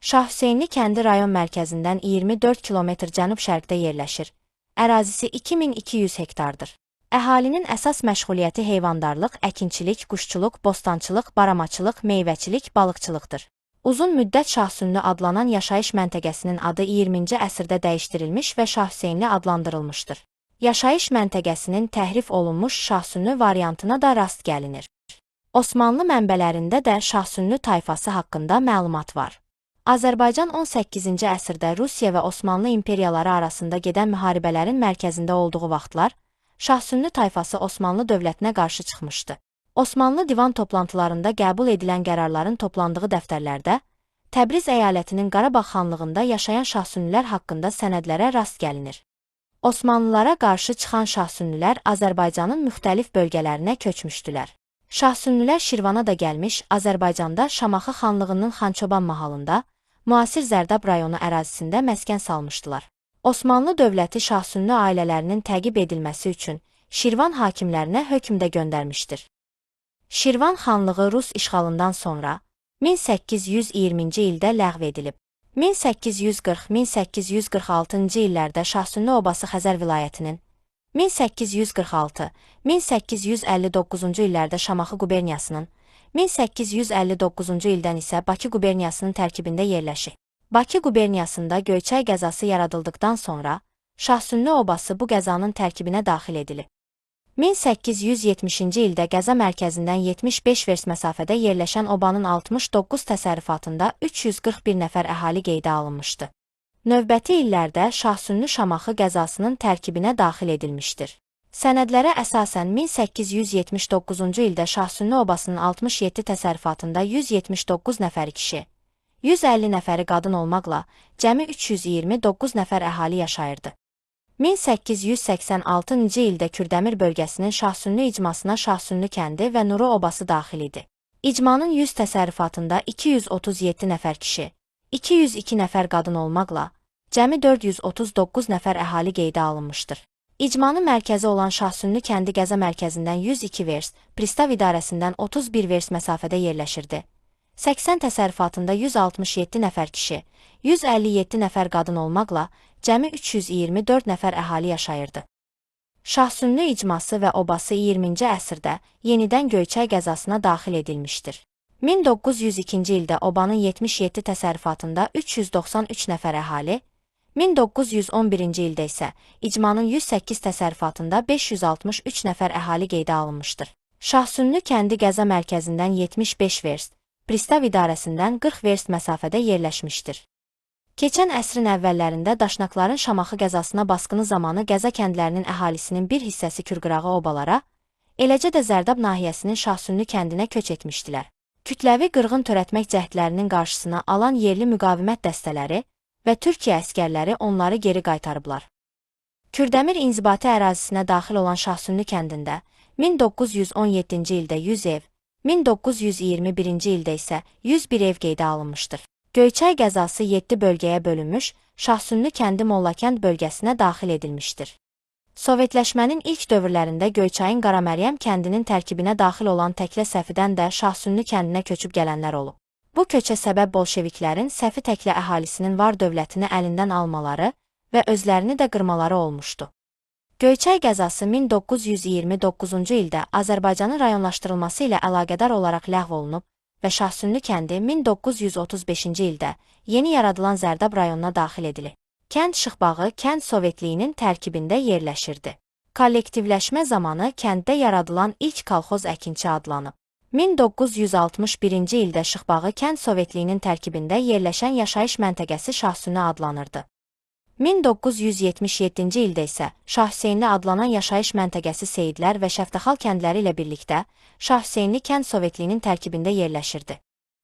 Şah Hüseynli kəndi rayon mərkəzindən 24 km cənub-şərqdə yerləşir. Ərazisi 2200 hektardır. Əhalinin əsas məşğuliyyəti heyvandarlıq, əkinçilik, quşçuluq, bostançılıq, baramaçılıq, meyvəçilik, balıqçılıqdır. Uzun müddət Şahsünlü adlanan yaşayış məntəqəsinin adı 20-ci əsrdə dəyişdirilmiş və Şah Hüseynli adlandırılmışdır. Yaşayış məntəqəsinin təhrif olunmuş Şahsünlü variantına da rast gəlinir. Osmanlı mənbələrində də Şahsünlü tayfası haqqında məlumat var. Azərbaycan 18-ci əsrdə Rusiya və Osmanlı imperiyaları arasında gedən müharibələrin mərkəzində olduğu vaxtlar, Şahsünlü tayfası Osmanlı dövlətinə qarşı çıxmışdı. Osmanlı divan toplantılarında qəbul edilən qərarların toplandığı dəftərlərdə, Təbriz əyalətinin Qarabağ xanlığında yaşayan Şahsünlülər haqqında sənədlərə rast gəlinir. Osmanlılara qarşı çıxan Şahsünlülər Azərbaycanın müxtəlif bölgələrinə köçmüşdülər. Şahsünlülər Şirvana da gəlmiş, Azərbaycanda Şamaxı xanlığının Xançoban mahalında, müasir Zərdab rayonu ərazisində məskən salmışdılar. Osmanlı dövləti Şahsünlü ailələrinin təqib edilməsi üçün Şirvan hakimlərinə hökm də göndərmişdir. Şirvan xanlığı Rus işğalından sonra 1820-ci ildə ləğv edilib. 1840-1846-cı illərdə Şahsünlü obası Xəzər vilayətinin, 1846-1859-cu illərdə Şamaxı quberniyasının, 1859-cu ildən isə Bakı quberniyasının tərkibində yerləşir. Bakı quberniyasında Göyçay qəzası yaradıldıqdan sonra Şahsünlü obası bu qəzanın tərkibinə daxil edilib. 1870-ci ildə qəza mərkəzindən 75 vers məsafədə yerləşən obanın 69 təsərrüfatında 341 nəfər əhali qeydə alınmışdı. Növbəti illərdə Şahsünlü Şamaxı qəzasının tərkibinə daxil edilmişdir. Sənədlərə əsasən 1879-cu ildə Şahsünlü obasının 67 təsərrüfatında 179 nəfəri kişi, 150 nəfəri qadın olmaqla cəmi 329 nəfər əhali yaşayırdı. 1886-cı ildə Kürdəmir bölgəsinin Şahsünlü icmasına Şahsünlü kəndi və Nuru obası daxil idi. İcmanın 100 təsərrüfatında 237 nəfər kişi, 202 nəfər qadın olmaqla cəmi 439 nəfər əhali qeydə alınmışdır. İcmanın mərkəzi olan Şahsünlü kəndi qəza mərkəzindən 102 vers, pristav idarəsindən 31 vers məsafədə yerləşirdi. 80 təsərrüfatında 167 nəfər kişi, 157 nəfər qadın olmaqla cəmi 324 nəfər əhali yaşayırdı. Şahsünlü icması və obası 20-ci əsrdə yenidən Göyçay qəzasına daxil edilmişdir. 1902-ci ildə obanın 77 təsərrüfatında 393 nəfər əhali, 1911-ci ildə isə icmanın 108 təsərrüfatında 563 nəfər əhali qeydə alınmışdır. Şahsünlü kəndi qəza mərkəzindən 75 verst, pristav idarəsindən 40 verst məsafədə yerləşmişdir. Keçən əsrin əvvəllərində daşnaqların Şamaxı qəzasına basqını zamanı qəza kəndlərinin əhalisinin bir hissəsi Kürqırağı obalara, eləcə də Zərdab nahiyəsinin Şahsünlü kəndinə köç etmişdilər. Kütləvi qırğın törətmək cəhdlərinin qarşısına alan yerli müqavimət dəstələri və Türkiyə əskərləri onları geri qaytarıblar. Kürdəmir inzibati ərazisinə daxil olan Şahsünlü kəndində 1917-ci ildə 100 ev, 1921-ci ildə isə 101 ev qeydə alınmışdır. Göyçay qəzası 7 bölgəyə bölünmüş, Şahsünlü kəndi Mollakənd bölgəsinə daxil edilmişdir. Sovetləşmənin ilk dövrlərində Göyçayın Qaraməryəm kəndinin tərkibinə daxil olan Təklə Səfidən də Şahsünlü kəndinə köçüb gələnlər olub. Bu köçə səbəb bolşeviklərin Səfi Təklə əhalisinin var dövlətini əlindən almaları və özlərini də qırmaları olmuşdu. Göyçay qəzası 1929-cu ildə Azərbaycanın rayonlaşdırılması ilə əlaqədar olaraq ləğv olunub və Şahsünlü kəndi 1935-ci ildə yeni yaradılan Zərdab rayonuna daxil edilib. Kənd Şıxbağı kənd sovetliyinin tərkibində yerləşirdi. Kollektivləşmə zamanı kənddə yaradılan ilk kolxoz əkinçi adlanıb. 1961-ci ildə Şıxbağı kənd sovetliyinin tərkibində yerləşən yaşayış məntəqəsi Şahsünlü adlanırdı. 1977-ci ildə isə Şah Hüseynli adlanan yaşayış məntəqəsi Seyidlər və Şəftəxal kəndləri ilə birlikdə Şah Hüseynli kənd sovetliyinin tərkibində yerləşirdi.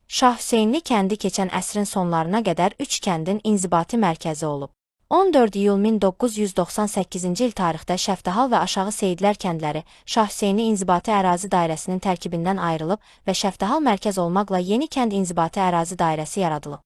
Şah Hüseynli kəndi keçən əsrin sonlarına qədər 3 kəndin inzibati mərkəzi olub. 14 iyul 1998-ci il tarixdə Şəftəxal və Aşağı Seyidlər kəndləri Şah Hüseynli inzibati ərazi dairəsinin tərkibindən ayrılıb və Şəftəxal mərkəz olmaqla yeni kənd inzibati ərazi dairəsi yaradılıb.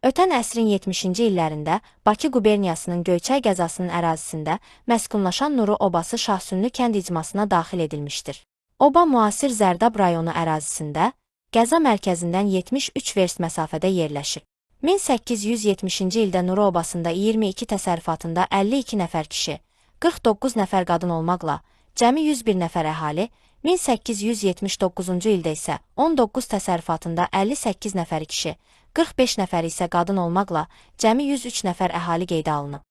Ötən əsrin 70-ci illərində Bakı quberniyasının Göyçay qəzasının ərazisində məskunlaşan Nuru obası Şahsünlü kənd icmasına daxil edilmişdir. Oba müasir Zərdab rayonu ərazisində, qəza mərkəzindən 73 verst məsafədə yerləşir. 1870-ci ildə Nuru obasında 22 təsərrüfatında 52 nəfər kişi, 49 nəfər qadın olmaqla, cəmi 101 nəfər əhali, 1879-cu ildə isə 19 təsərrüfatında 58 nəfər kişi, 45 nəfər isə qadın olmaqla, cəmi 103 nəfər əhali qeydə alınıb.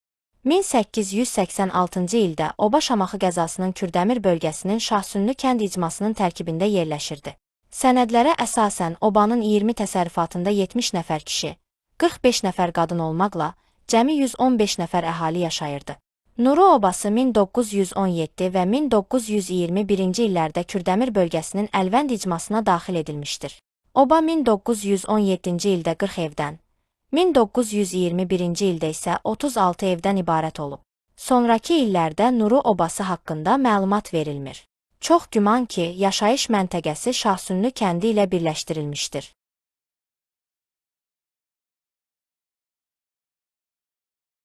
1886-cı ildə Oba Şamaxı qəzasının Kürdəmir bölgəsinin Şahsünlü kənd icmasının tərkibində yerləşirdi. Sənədlərə əsasən Obanın 20 təsərrüfatında 70 nəfər kişi, 45 nəfər qadın olmaqla, cəmi 115 nəfər əhali yaşayırdı. Nuru obası 1917 və 1921-ci illərdə Kürdəmir bölgəsinin Əlvənd icmasına daxil edilmişdir. Oba 1917-ci ildə 40 evdən, 1921-ci ildə isə 36 evdən ibarət olub. Sonrakı illərdə Nuru obası haqqında məlumat verilmir. Çox güman ki, yaşayış məntəqəsi Şahsünlü kəndi ilə birləşdirilmişdir.